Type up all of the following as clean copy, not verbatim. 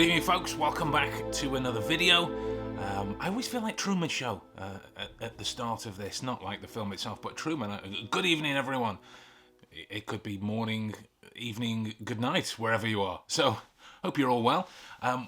Good evening, folks. Welcome back to another video. I always feel like Truman Show at the start of this, not like the film itself, but Truman. Good evening, everyone. It could be morning, evening, good night, wherever you are. So, hope you're all well.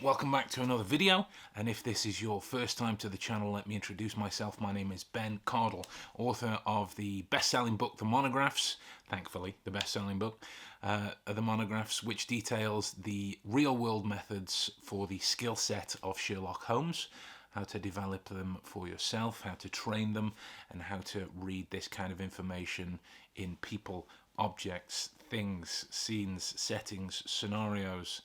Welcome back to another video. And if this is your first time to the channel, let me introduce myself. My name is Ben Cardle, author of the best-selling book, The Monographs. Thankfully, the best-selling book, The Monographs, which details the real-world methods for the skill set of Sherlock Holmes, how to develop them for yourself, how to train them, and how to read this kind of information in people, objects, things, scenes, settings, scenarios,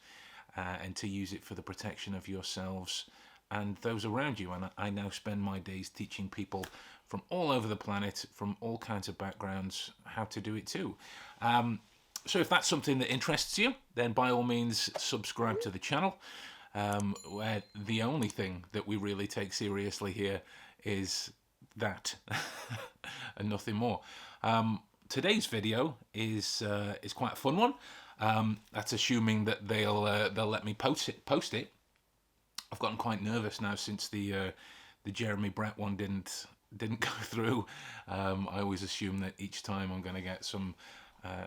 and to use it for the protection of yourselves and those around you. And I now spend my days teaching people from all over the planet, from all kinds of backgrounds, how to do it too. So if that's something that interests you, then by all means subscribe to the channel, where the only thing that we really take seriously here is that and nothing more. Today's video is quite a fun one. That's assuming that they'll let me post it. I've gotten quite nervous now since the Jeremy Brett one didn't go through. I always assume that each time I'm going to get some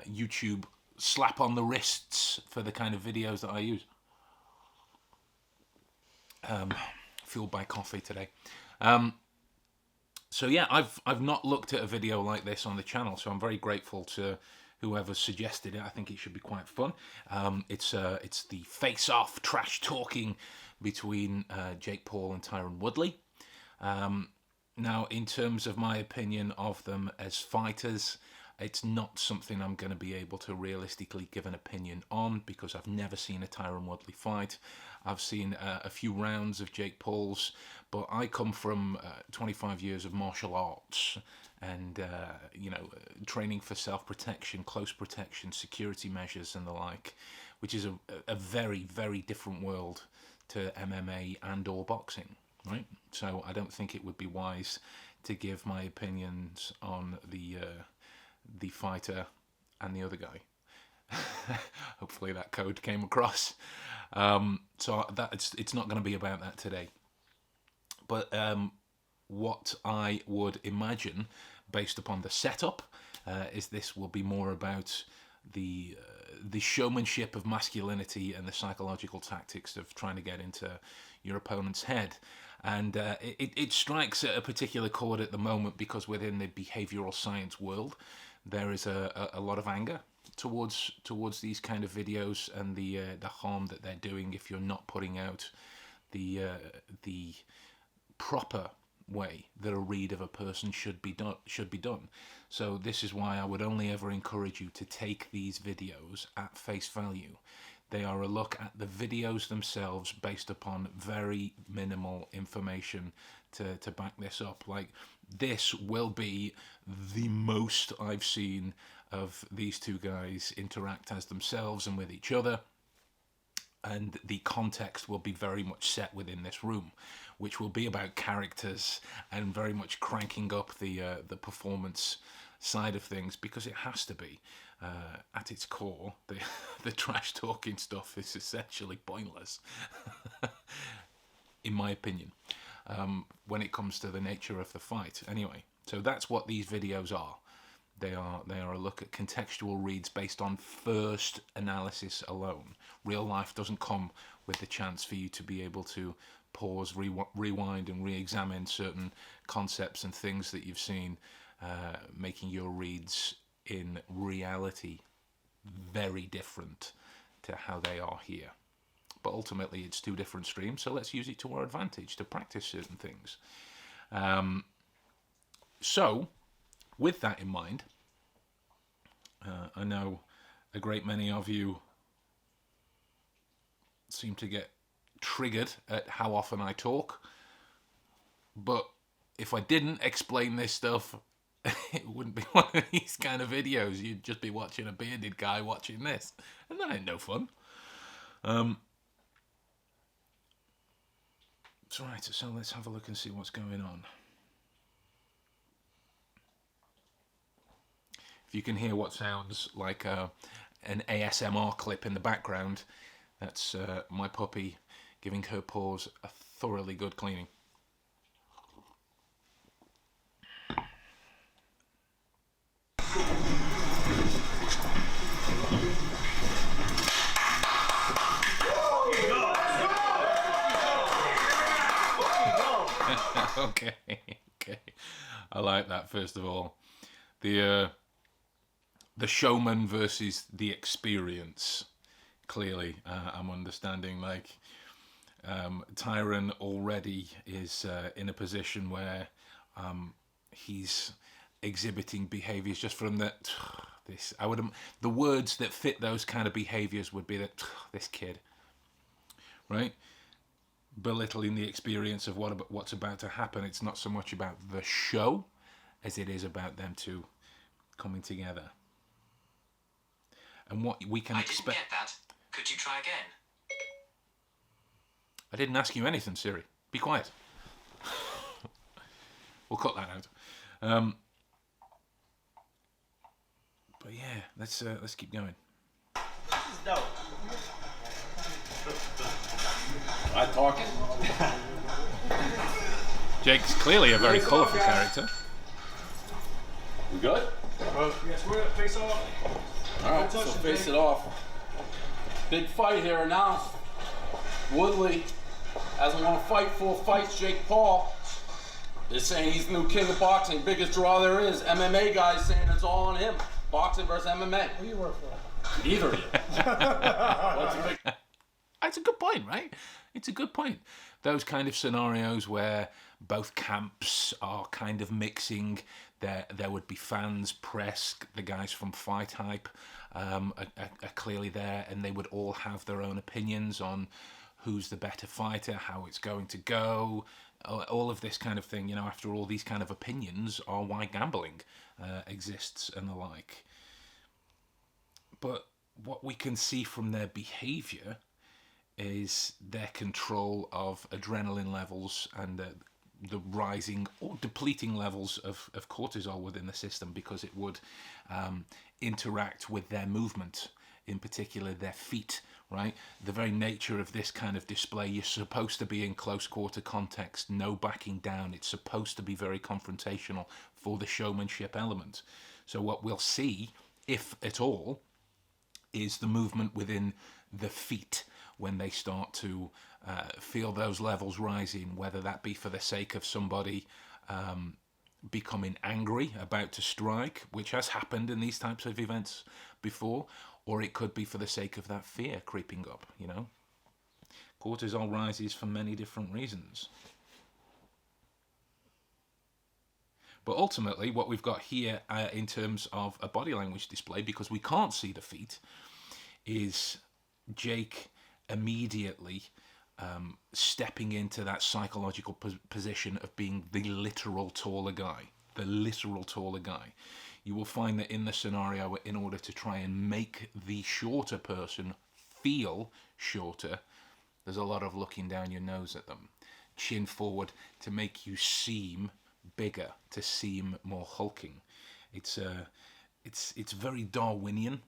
YouTube slap on the wrists for the kind of videos that I use. Fueled by coffee today. So yeah, I've not looked at a video like this on the channel, so I'm very grateful to whoever suggested it. I think it should be quite fun. It's the face-off trash talking between Jake Paul and Tyron Woodley. Now, in terms of my opinion of them as fighters, it's not something I'm going to be able to realistically give an opinion on because I've never seen a Tyron Woodley fight. I've seen a few rounds of Jake Paul's, but I come from 25 years of martial arts and, training for self-protection, close protection, security measures and the like, which is a very, very different world to MMA and or boxing, right? So I don't think it would be wise to give my opinions on the fighter and the other guy. Hopefully that code came across. So it's not going to be about that today. But what I would imagine, based upon the setup, is this will be more about the showmanship of masculinity and the psychological tactics of trying to get into your opponent's head. And it strikes at a particular chord at the moment because within the behavioral science world, there is a lot of anger towards these kind of videos and the harm that they're doing if you're not putting out the proper way that a read of a person should be done. So this is why I would only ever encourage you to take these videos at face value. They are a look at the videos themselves based upon very minimal information to back this up. Like, this will be the most I've seen of these two guys interact as themselves and with each other. And the context will be very much set within this room, which will be about characters and very much cranking up the performance side of things, because it has to be. At its core, the trash talking stuff is essentially pointless, in my opinion, when it comes to the nature of the fight. Anyway, so that's what these videos are. They are a look at contextual reads based on first analysis alone. Real life doesn't come with the chance for you to be able to pause, rewind and re-examine certain concepts and things that you've seen, making your reads in reality very different to how they are here. But ultimately it's two different streams, so let's use it to our advantage to practice certain things. So with that in mind, I know a great many of you seem to get triggered at how often I talk, but if I didn't explain this stuff, it wouldn't be one of these kind of videos. You'd just be watching a bearded guy watching this, and that ain't no fun. Right, so let's have a look and see what's going on. If you can hear what sounds like an ASMR clip in the background, that's my puppy giving her paws a thoroughly good cleaning. Okay. I like that, first of all. The showman versus the experience. Clearly, I'm understanding, like, Tyron already is in a position where he's exhibiting behaviors just from that. The words that fit those kind of behaviors would be that this kid, right? Belittling the experience of what's about to happen. It's not so much about the show as it is about them two coming together. And what we can expect. I didn't get that. Could you try again? I didn't ask you anything, Siri. Be quiet. We'll cut that out. But yeah, let's keep going. This is dope. I talking? Jake's clearly a very colourful character. We good? Yes, we're gonna face off. All right, so face it off. Big fight here announced. Woodley hasn't won a fight, 4 fights. Jake Paul. They're saying he's the new king of boxing, biggest draw there is. MMA guys saying it's all on him. Boxing versus MMA. Who you work for? Neither of you. What's the big... It's a good point, right? It's a good point. Those kind of scenarios where both camps are kind of mixing. There would be fans, press, the guys from Fight Hype are clearly there, and they would all have their own opinions on who's the better fighter, how it's going to go, all of this kind of thing. You know, after all, these kind of opinions are why gambling exists and the like. But what we can see from their behaviour is their control of adrenaline levels and the rising or depleting levels of cortisol within the system, because it would interact with their movement, in particular their feet, right? The very nature of this kind of display, you're supposed to be in close quarter context, no backing down. It's supposed to be very confrontational for the showmanship element. So what we'll see, if at all, is the movement within the feet when they start to feel those levels rising, whether that be for the sake of somebody becoming angry, about to strike, which has happened in these types of events before, or it could be for the sake of that fear creeping up, you know. Cortisol rises for many different reasons. But ultimately, what we've got here in terms of a body language display, because we can't see the feet, is Jake immediately stepping into that psychological position of being the literal taller guy. The literal taller guy. You will find that in the scenario, in order to try and make the shorter person feel shorter, there's a lot of looking down your nose at them. Chin forward to make you seem bigger, to seem more hulking. It's very Darwinian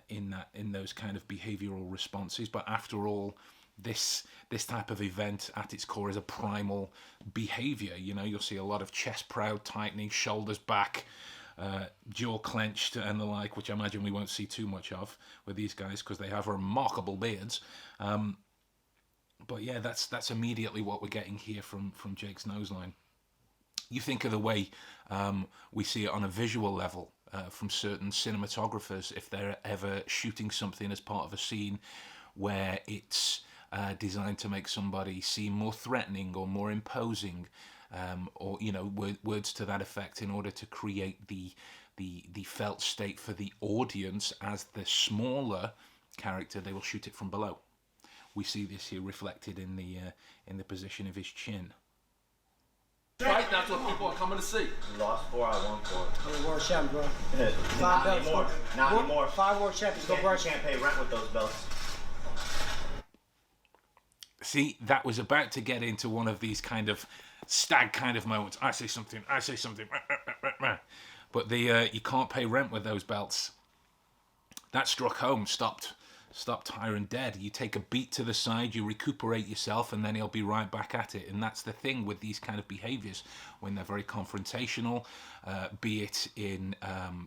in those kind of behavioral responses. But after all, this type of event at its core is a primal behavior. You know, you'll see a lot of chest proud tightening, shoulders back, jaw clenched and the like, which I imagine we won't see too much of with these guys because they have remarkable beards. But yeah, that's immediately what we're getting here from Jake's noseline. You think of the way we see it on a visual level from certain cinematographers if they're ever shooting something as part of a scene where it's designed to make somebody seem more threatening or more imposing, or you know, words to that effect, in order to create the felt state for the audience as the smaller character. They will shoot it from below. We see this here reflected in the position of his chin. Right, that's what people are coming to see. You lost 4, I won 4. You're world champ, bro. Not anymore. Not anymore. 5 world champions. Go You brush. can't pay rent with those belts. See, that was about to get into one of these kind of stag kind of moments. I say something. But you can't pay rent with those belts. That struck home, stopped stop Tyron dead. You take a beat to the side, you recuperate yourself, and then he'll be right back at it. And that's the thing with these kind of behaviours when they're very confrontational, be it in,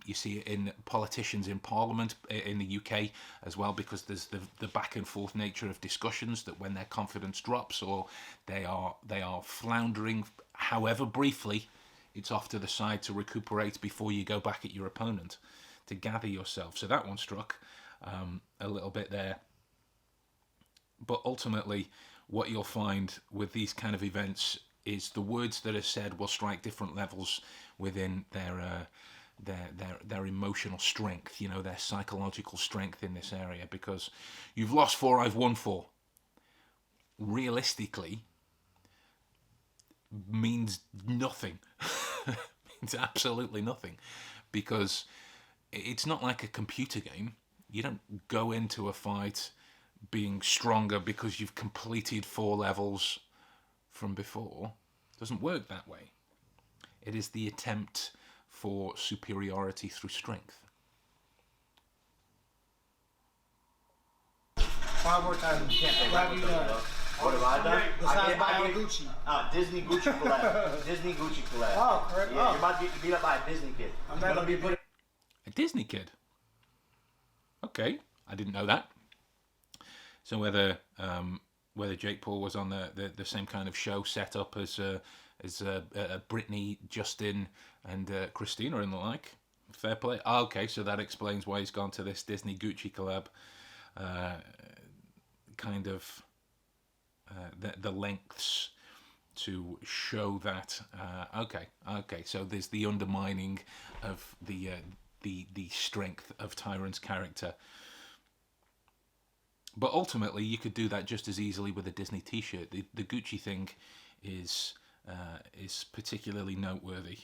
you see it in politicians in Parliament in the UK as well, because there's the back and forth nature of discussions that when their confidence drops or they are floundering, however briefly, it's off to the side to recuperate before you go back at your opponent, to gather yourself. So that one struck a little bit there. But ultimately, what you'll find with these kind of events is the words that are said will strike different levels within their emotional strength, you know, their psychological strength in this area. Because you've lost 4, I've won 4. Realistically, means nothing. Means absolutely nothing, because it's not like a computer game. You don't go into a fight being stronger because you've completed 4 levels from before. It doesn't work that way. It is the attempt for superiority through strength. 5 more times. You can't take What have you done? What have I done? Besides I buying gave- Gucci. Disney Gucci collab. Disney Gucci collab. Oh, correct. Yeah, Oh. you're about to get beat up by a Disney kid. I'm not gonna be putting. A Disney kid. Okay, I didn't know that. So whether Jake Paul was on the same kind of show set up as Britney, Justin, and Christina and the like. Fair play. Okay, so that explains why he's gone to this Disney Gucci collab. Kind of the lengths to show that. Okay. So there's the undermining of the strength of Tyron's character. But ultimately, you could do that just as easily with a Disney T-shirt. The Gucci thing is particularly noteworthy,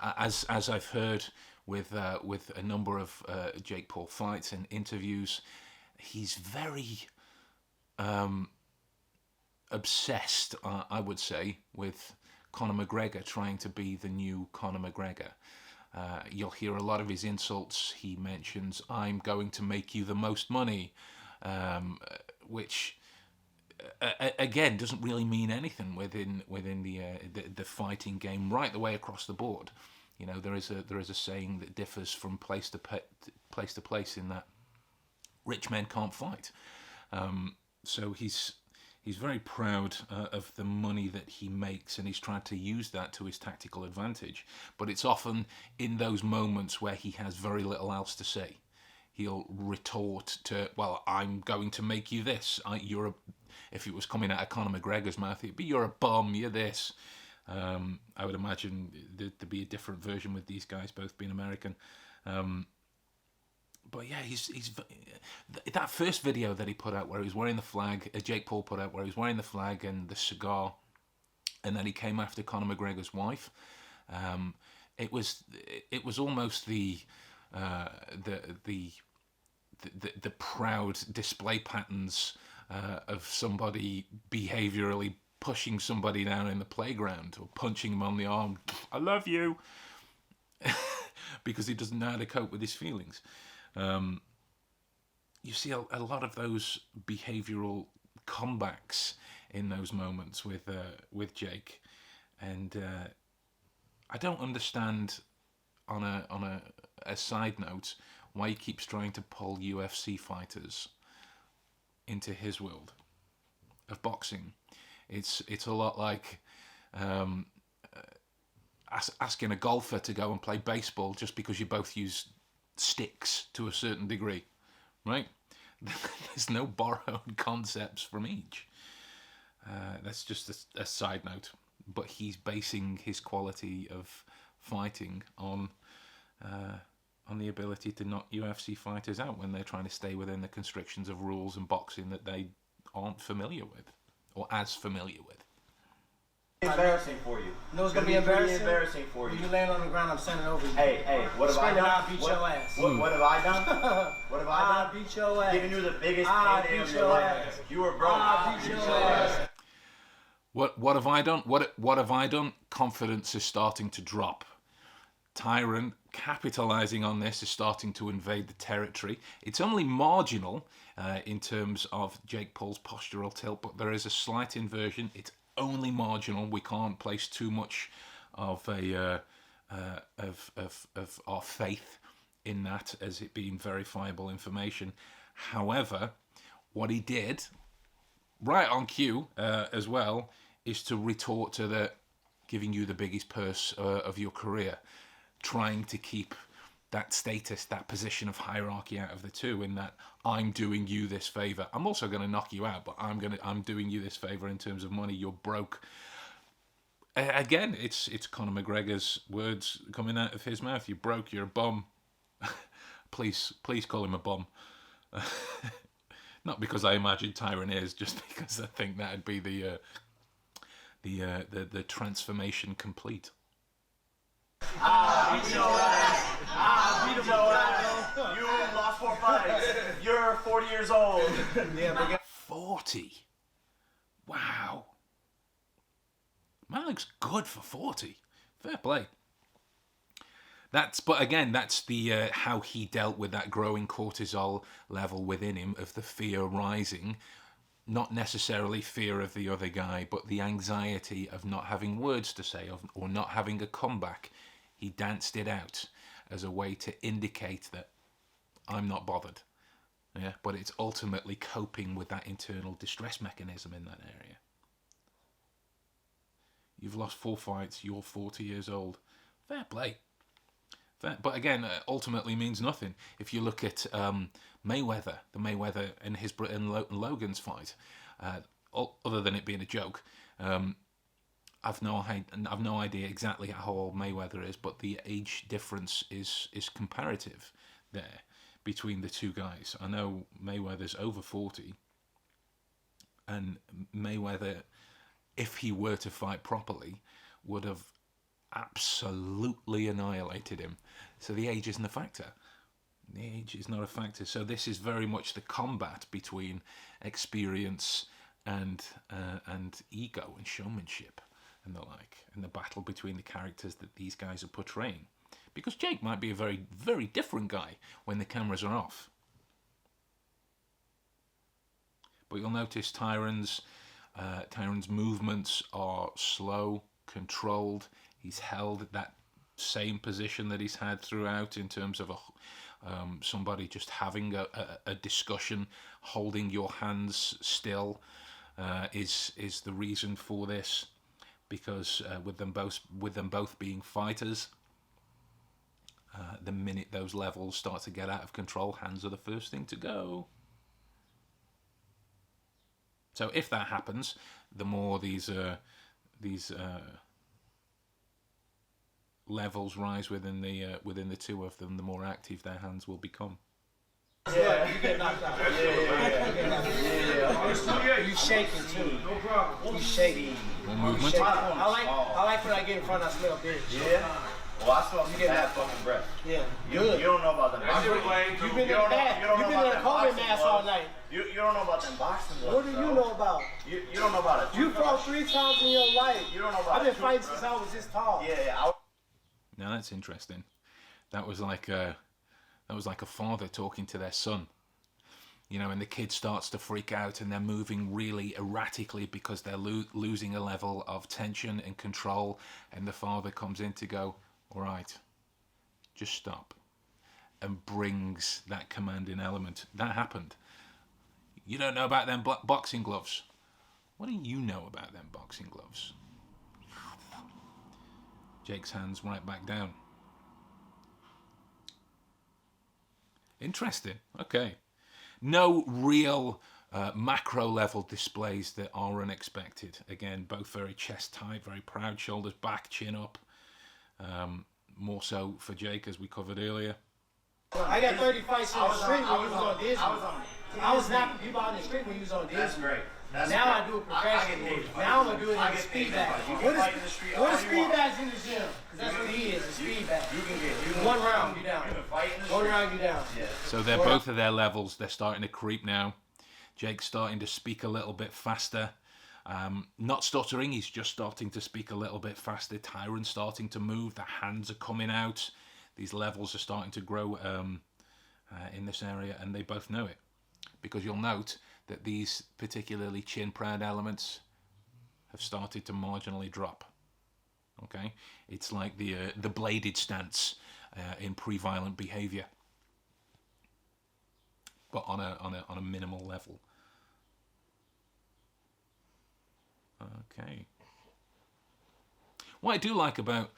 as I've heard with a number of Jake Paul fights and interviews. He's very obsessed, I would say, with Conor McGregor, trying to be the new Conor McGregor. You'll hear a lot of his insults. He mentions, "I'm going to make you the most money," which again doesn't really mean anything within the fighting game right the way across the board. You know, there is a saying that differs from place to place in that rich men can't fight. So he's very proud of the money that he makes, and he's tried to use that to his tactical advantage. But it's often in those moments where he has very little else to say. He'll retort to, "Well, I'm going to make you this. If it was coming out of Conor McGregor's mouth, it'd be, 'You're a bum, you're this.'" I would imagine there'd be a different version with these guys both being American. But yeah, he's that first video that he put out where he was wearing the flag, Jake Paul put out where he was wearing the flag and the cigar, and then he came after Conor McGregor's wife. It was almost the proud display patterns of somebody behaviorally pushing somebody down in the playground or punching him on the arm. "I love you," because he doesn't know how to cope with his feelings. You see a lot of those behavioral comebacks in those moments with Jake, and I don't understand on a side note why he keeps trying to pull UFC fighters into his world of boxing. It's a lot like asking a golfer to go and play baseball just because you both use sticks to a certain degree, right? There's no borrowed concepts from each. That's just a side note. But he's basing his quality of fighting on the ability to knock UFC fighters out when they're trying to stay within the constrictions of rules and boxing that they aren't familiar with, or as familiar with. Embarrassing for you. You know what's gonna be pretty embarrassing? embarrassing for When you. you land on the ground, I'm sending over you. Hey, what have I Screaming, done? "I'll beat your ass." What have I done? What have I I'll done? beat your ass. Giving you the biggest I'll payday of beat your your life. ass. You were broke. I'll beat your ass. What have I done? What have I done? Confidence is starting to drop. Tyron capitalizing on this, is starting to invade the territory. It's only marginal in terms of Jake Paul's postural tilt, but there is a slight inversion. It's only marginal. We can't place too much of of our faith in that as it being verifiable information. However, what he did, right on cue as well, is to retort to the giving you the biggest purse of your career, trying to keep that status, that position of hierarchy out of the two, in that I'm doing you this favor. I'm also going to knock you out, but I'm doing you this favor in terms of money. You're broke. Again, it's Conor McGregor's words coming out of his mouth. You're broke. You're a bum. Please call him a bum. Not because I imagine Tyron is, just because I think that'd be the transformation complete. Beat your ass. Beat your ass. You lost 4 fights. You're 40 years old. 40. Wow. Man looks good for 40. Fair play. But again, that's the how he dealt with that growing cortisol level within him of the fear rising. Not necessarily fear of the other guy, but the anxiety of not having words to say or not having a comeback. He danced it out as a way to indicate that I'm not bothered. Yeah, but it's ultimately coping with that internal distress mechanism in that area. You've lost 4 fights, you're 40 years old. Fair play. But again, ultimately means nothing. If you look at Mayweather and his and Logan's fight, other than it being a joke, I've no idea exactly how old Mayweather is, but the age difference is comparative there between the two guys. I know Mayweather's over 40, and Mayweather, if he were to fight properly, would have absolutely annihilated him. So the age isn't a factor. The age is not a factor. So this is very much the combat between experience and ego and showmanship and the like, and the battle between the characters that these guys are portraying. Because Jake might be a very, very different guy when the cameras are off. But you'll notice Tyron's movements are slow, controlled. He's held that same position that he's had throughout in terms of somebody just having a discussion. Holding your hands still is the reason for this, because with them both being fighters, the minute those levels start to get out of control, hands are the first thing to go. So if that happens, the more these levels rise within the two of them, the more active their hands will become. Yeah, you get knocked out. Yeah. You shaking too. No problem. You shaking. More movement. I like when I get in front, I smell bitch. Yeah. Well, I smell some bad fucking breath. Yeah. You don't know about them. You've been in the bath. You've been in a COVID mask all night. You don't know about them boxing gloves. What do you know about? You don't know about it. You fought 3 times in your life. You don't know about I've been fighting since I was this tall. Yeah. Now that's interesting. That was like a father talking to their son. You know, and the kid starts to freak out and they're moving really erratically because they're losing a level of tension and control, and the father comes in to go, all right, just stop, and brings that commanding element. That happened. You don't know about them boxing gloves. What do you know about them boxing gloves? Jake's hands right back down. Interesting. Okay. No real macro level displays that are unexpected. Again, both very chest tight, very proud, shoulders back, chin up. More so for Jake, as we covered earlier. I got 30 fights in the street when you was on Disney. I was knocking people out in the street when you was on Disney. That's great. Now I do it professionally. Now I'm going to do it in the speed bag. What is speed bags in the gym? Because that's what he is, a speed bag. One round, you down. One round, you down. So they're both at their levels. They're starting to creep now. Jake's starting to speak a little bit faster. Not stuttering, he's just starting to speak a little bit faster. Tyron's starting to move. The hands are coming out. these levels are starting to grow in this area, and they both know it, because you'll note that these particularly chin-proud elements have started to marginally drop. Okay, it's like the bladed stance in pre-violent behavior, but on a minimal level. Okay. What I do like about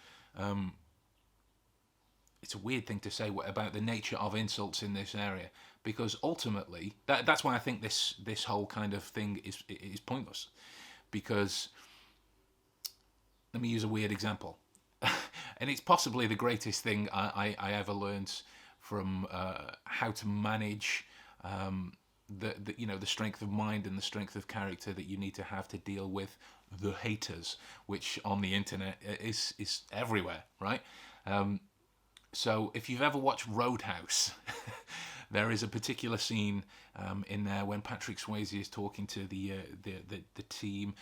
it's a weird thing to say about the nature of insults in this area, because ultimately that's why I think this whole kind of thing is pointless. Because let me use a weird example, and it's possibly the greatest thing I ever learned from how to manage the strength of mind and the strength of character that you need to have to deal with the haters, which on the internet is everywhere, right? So if you've ever watched Roadhouse, there is a particular scene in there when Patrick Swayze is talking to the team.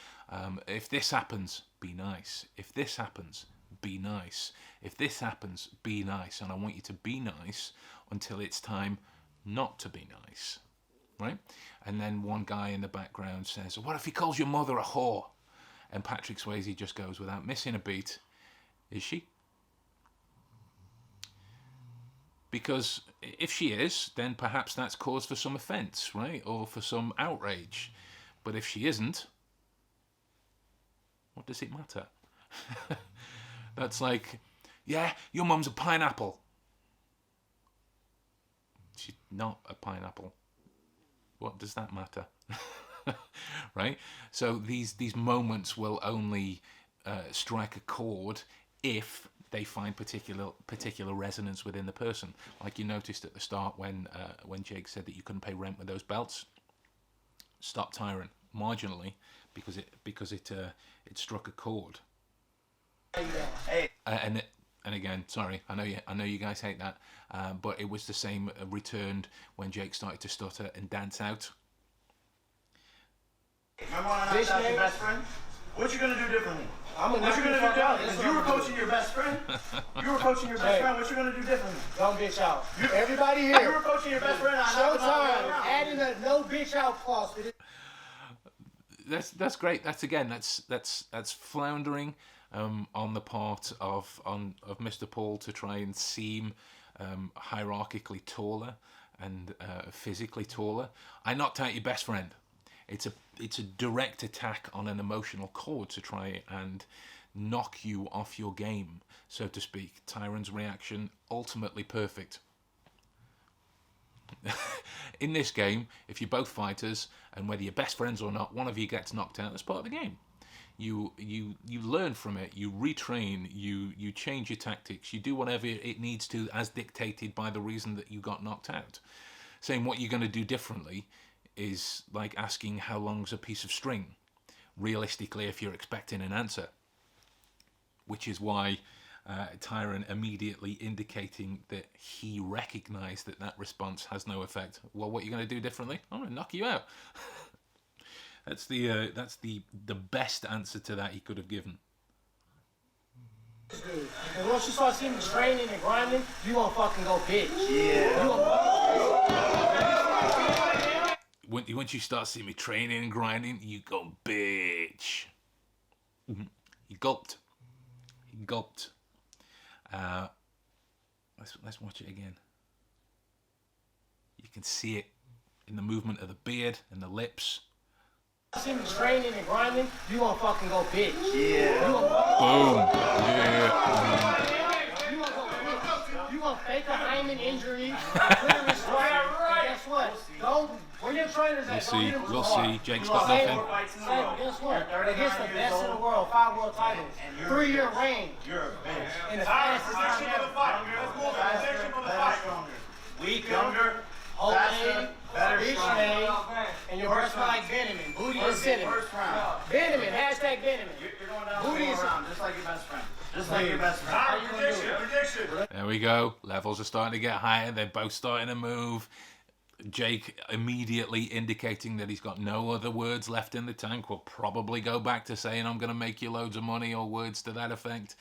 If this happens, be nice. If this happens, be nice. If this happens, be nice. And I want you to be nice until it's time not to be nice, right? And then one guy in the background says, "What if he calls your mother a whore?" And Patrick Swayze just goes, without missing a beat, "Is she?" Because if she is, then perhaps that's cause for some offence, right? Or for some outrage. But if she isn't, what does it matter? That's like, yeah, your mum's a pineapple. She's not a pineapple. What does that matter? Right? So these moments will only strike a chord if they find particular resonance within the person. Like you noticed at the start when Jake said that you couldn't pay rent with those belts. Stop Tyron marginally because it struck a chord. Hey. And again, sorry, I know you guys hate that, but it was the same returned when Jake started to stutter and dance out. Remember when I asked your best friend? What you gonna do differently? I'm gonna What you gonna do differently? That's You were coaching your best friend. You were coaching your best friend. What you gonna do differently? Don't bitch out. Everybody You were here. coaching your best friend. Showtime. Adding a no bitch out clause for this. That's great. That's floundering on the part of Mr. Paul to try and seem hierarchically taller and physically taller. I knocked out your best friend. It's a direct attack on an emotional chord to try and knock you off your game, so to speak. Tyron's reaction, ultimately perfect. In this game, if you're both fighters, and whether you're best friends or not, one of you gets knocked out, that's part of the game. You learn from it, you retrain, you change your tactics, you do whatever it needs to as dictated by the reason that you got knocked out. Saying what you're going to do differently is like asking how long's a piece of string, realistically, if you're expecting an answer. Which is why Tyron immediately indicating that he recognised that response has no effect. Well, what are you going to do differently? I'm going to knock you out. That's the best answer to that he could have given. And once you start seeing me training and grinding, you gonna fucking go bitch. Once you start seeing me training and grinding, you go bitch. He gulped. He gulped. Let's watch it again. You can see it in the movement of the beard and the lips. See me training and grinding, you gonna fucking go bitch. Boom. Yeah. You gonna fake a hymen injury, put a restraint, and guess what? Go where your trainers at. We'll see. Jake's got nothing. Guess what? Against the best in the world, 5 world titles, 3-year reign. You're a bitch. In the fastest time ever. Weak, younger, Old faster, man, better, bitch stronger. made, and your breath smell like Veneman. Booty is cinnamon. First round. Veneman, hashtag Veneman. You're going down Booty is round, just like your best friend. Just like your best friend. How you gonna do it? Prediction. There we go. Levels are starting to get higher. They're both starting to move. Jake immediately indicating that he's got no other words left in the tank. Will probably go back to saying, "I'm going to make you loads of money," or words to that effect.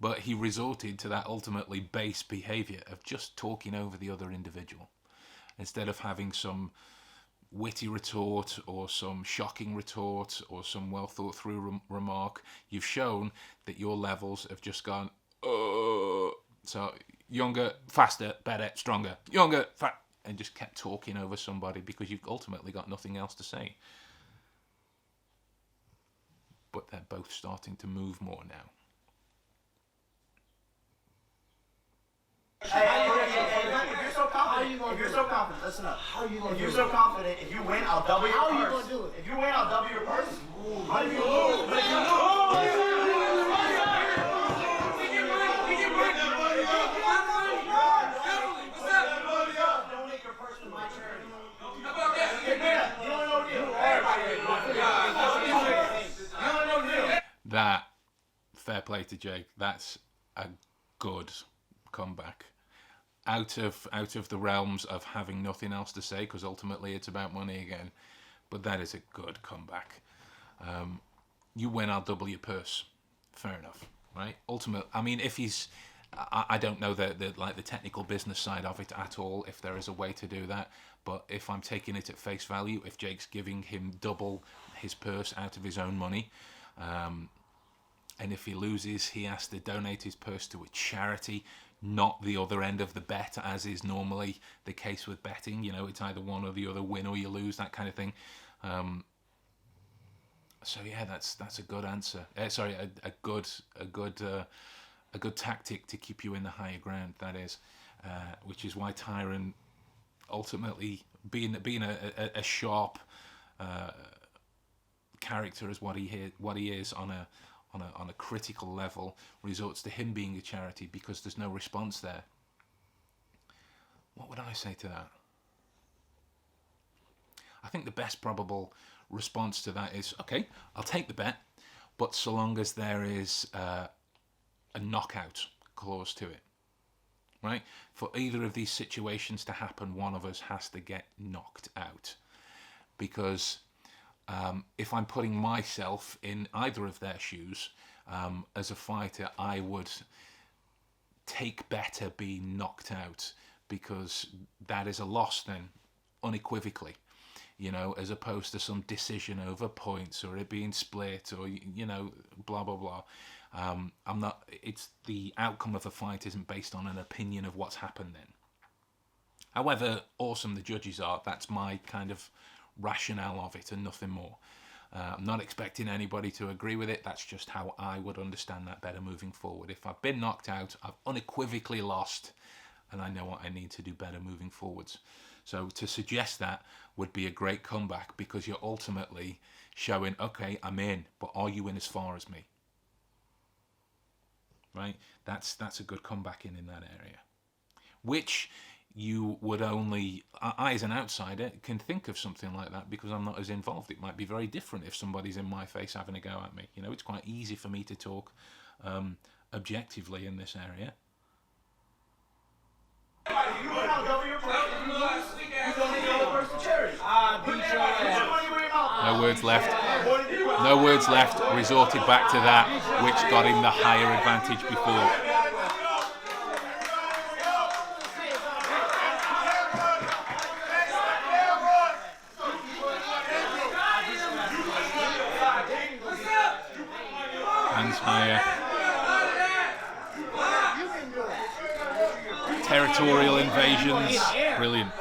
but he resorted to that ultimately base behaviour of just talking over the other individual. Instead of having some witty retort or some shocking retort or some well thought through remark, you've shown that your levels have just gone, so younger, faster, better, stronger, younger, and just kept talking over somebody because you've ultimately got nothing else to say. But they're both starting to move more now. Hey, if you're so confident, listen up. How you gonna If do you're it? so confident, if you win, I'll double your How purse. you gonna do it? If you win, I'll double your purse. But if you lose, donate your purse to my charity. You don't know the deal. You don't know the deal. That, fair play to Jake, that's a good comeback. Out of the realms of having nothing else to say, because ultimately it's about money again. But that is a good comeback. You win, I'll double your purse. Fair enough, right? Ultimately, I mean, if he's, I don't know the technical business side of it at all, if there is a way to do that. But if I'm taking it at face value, if Jake's giving him double his purse out of his own money, and if he loses, he has to donate his purse to a charity, not the other end of the bet, as is normally the case with betting. You know, it's either one or the other, win or you lose, that kind of thing. So yeah, that's a good answer. Sorry, a good tactic to keep you in the higher ground. That is, which is why Tyron, ultimately being a sharp character as what he is on a critical level, resorts to him being a charity because there's no response there. What would I say to that? I think the best probable response to that is, okay, I'll take the bet, but so long as there is a knockout clause to it, right? For either of these situations to happen, one of us has to get knocked out. Because if I'm putting myself in either of their shoes, as a fighter, I would take better being knocked out, because that is a loss then, unequivocally. You know, as opposed to some decision over points or it being split or, you know, blah, blah, blah. I'm not, it's the outcome of a fight isn't based on an opinion of what's happened then. However awesome the judges are, that's my kind of rationale of it and nothing more. I'm not expecting anybody to agree with it. That's just how I would understand that better moving forward. If I've been knocked out, I've unequivocally lost, and I know what I need to do better moving forwards. So to suggest that would be a great comeback, because you're ultimately showing, okay, I'm in, but are you in as far as me? Right? That's a good comeback in that area. Which you would only, I as an outsider can think of something like that because I'm not as involved. It might be very different if somebody's in my face having a go at me. You know, it's quite easy for me to talk objectively in this area. No words left. No words left. Resorted back to that which got him the higher advantage before. Hands higher. Territorial invasions. Brilliant.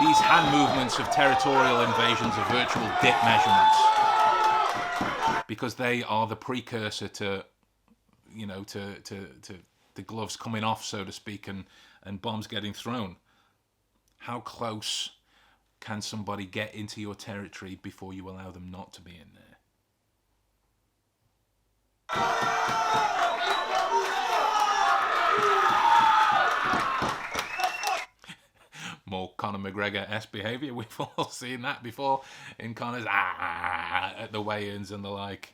These hand movements of territorial invasions are virtual dip measurements, because they are the precursor to, you know, to the gloves coming off, so to speak, and bombs getting thrown. How close can somebody get into your territory before you allow them not to be in there? More Conor McGregor-esque behaviour. We've all seen that before in Conor's at the weigh-ins and the like.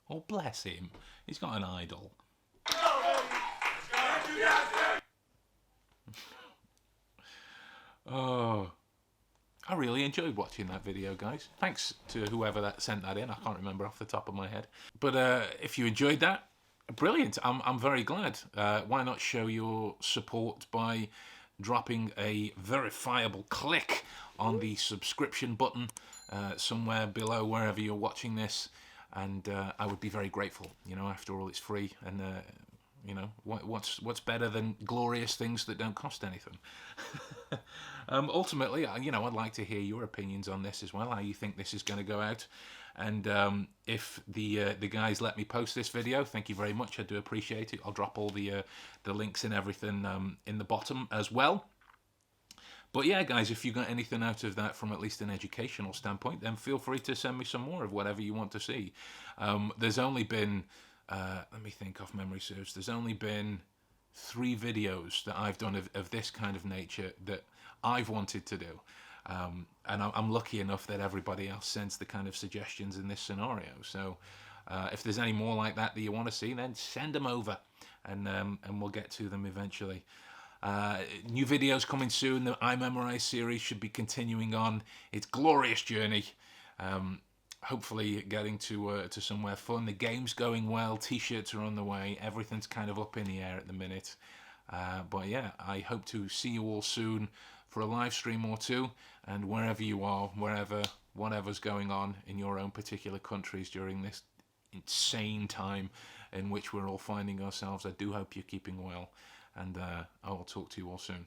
Oh, bless him. He's got an idol. Oh. I really enjoyed watching that video, guys. Thanks to whoever that sent that in. I can't remember off the top of my head. But if you enjoyed that, brilliant. I'm very glad. Why not show your support by dropping a verifiable click on the subscription button somewhere below wherever you're watching this, and I would be very grateful. You know, after all, it's free, and you know, what's better than glorious things that don't cost anything? Ultimately, you know, I'd like to hear your opinions on this as well, how you think this is going to go out. And if the guys let me post this video, thank you very much. I do appreciate it. I'll drop all the links and everything in the bottom as well. But yeah, guys, if you got anything out of that from at least an educational standpoint, then feel free to send me some more of whatever you want to see. There's only been, let me think off memory serves, there's only been 3 videos that I've done of this kind of nature that I've wanted to do. And I'm lucky enough that everybody else sends the kind of suggestions in this scenario. So if there's any more like that you want to see, then send them over, and we'll get to them eventually. New videos coming soon. The I Memorize series should be continuing on its glorious journey. Hopefully getting to somewhere fun. The game's going well. T-shirts are on the way. Everything's kind of up in the air at the minute. But yeah, I hope to see you all soon for a live stream or two, and wherever you are, whatever's going on in your own particular countries during this insane time in which we're all finding ourselves, I do hope you're keeping well, and I will talk to you all soon.